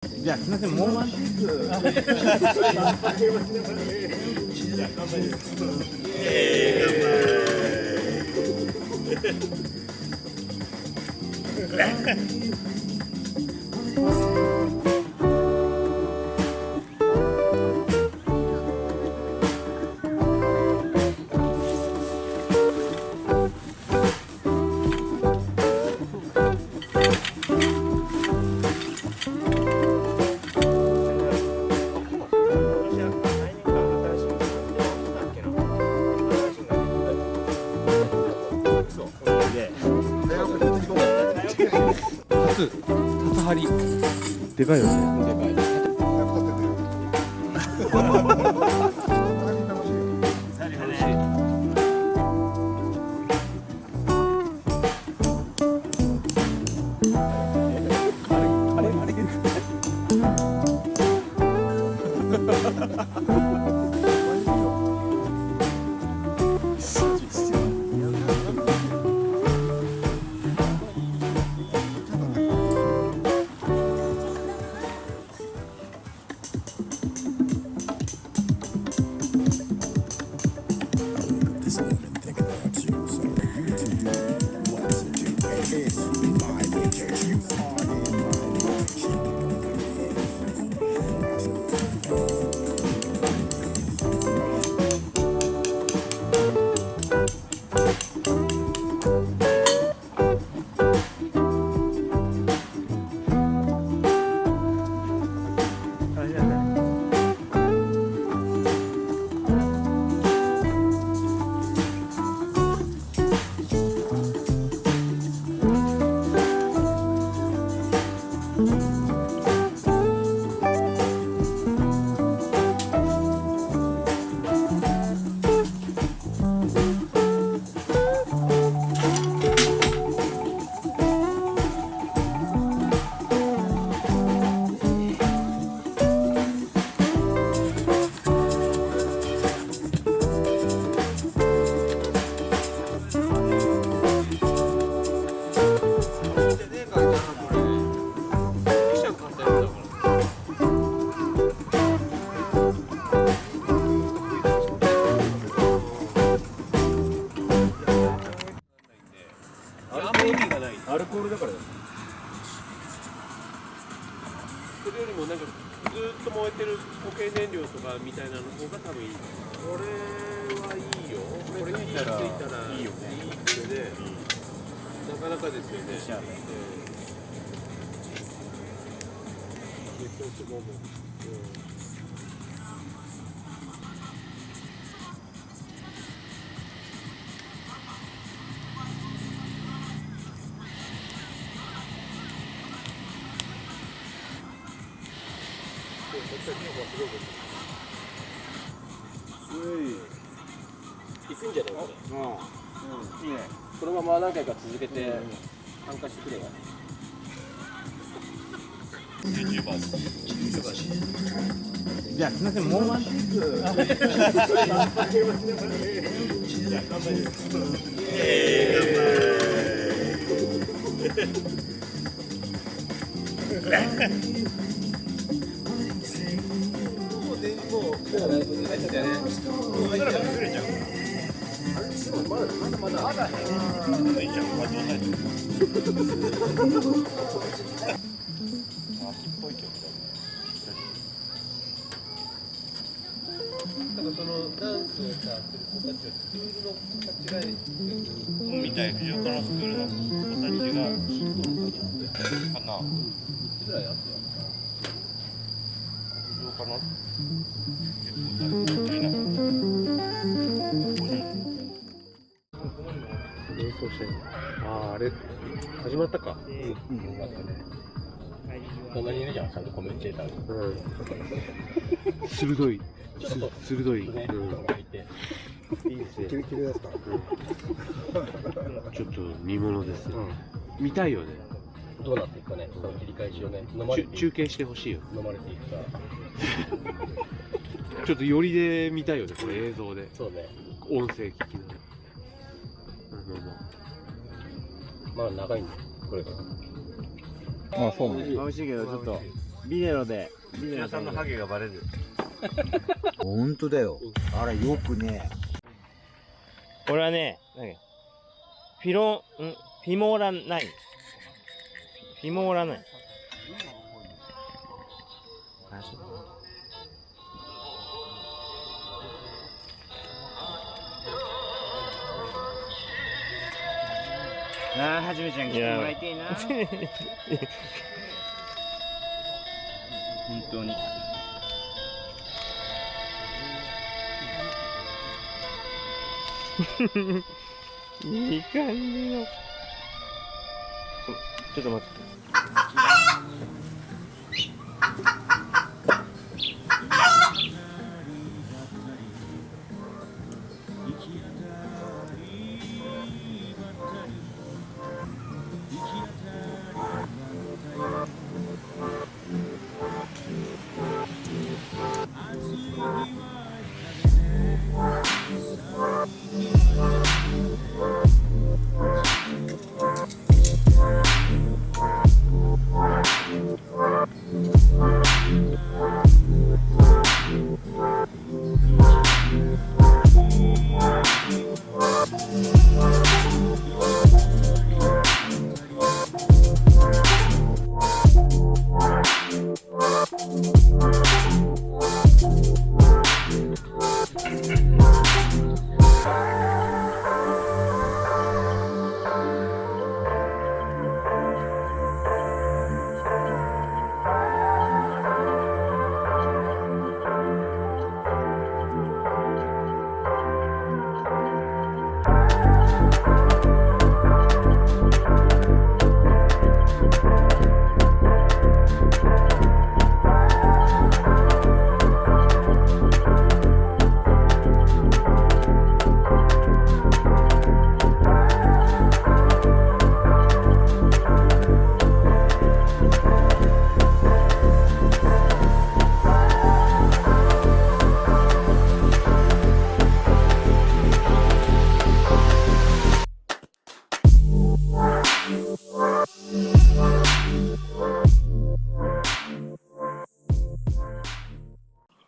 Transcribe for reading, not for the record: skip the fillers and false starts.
じゃあすみません、もうワンテイク。じゃあ乾杯です。初張りでかいよね。でかい。アルコールだから。それよりもなんかずっと燃えてる固形燃料とかみたいなの方が多分いい。これはいいよ。これについたらいいよね。いいってね。なかなかですよね。行くんじゃないこれ。いいね。このまま何回か続けて参加してくれば。じゃあすみません、もうワンテイク。じゃあ乾杯です。そのダンスをさする子たちはスクールの子たちがみたいな地元のスクールの子たちがかな。いくらやって屋上かな。結構大な。演奏してる。あれ始まったか。隣にいるじゃん、ちゃんとコメンテーターが。鋭い。鋭い。いいですね。キレですか。ちょっと見ものですね。見たいよね。どうなっていくかね、その切り返しをね、中継してほしいよ。飲まれていくか。ちょっと寄りで見たいよね、これ映像で。そうね。音声聞きながら。まあ長いんだよ、これから。あ、そうね。美味しいけどちょっとビデオで皆さんのハゲがバレる。本当だよ。あらよくね。これはね、フィモーラナイン。フィモーラナイン。ああ、はじめちゃん来てもらいたいな。本当に。いい感じよ。ちょっと待って。We'll be right back.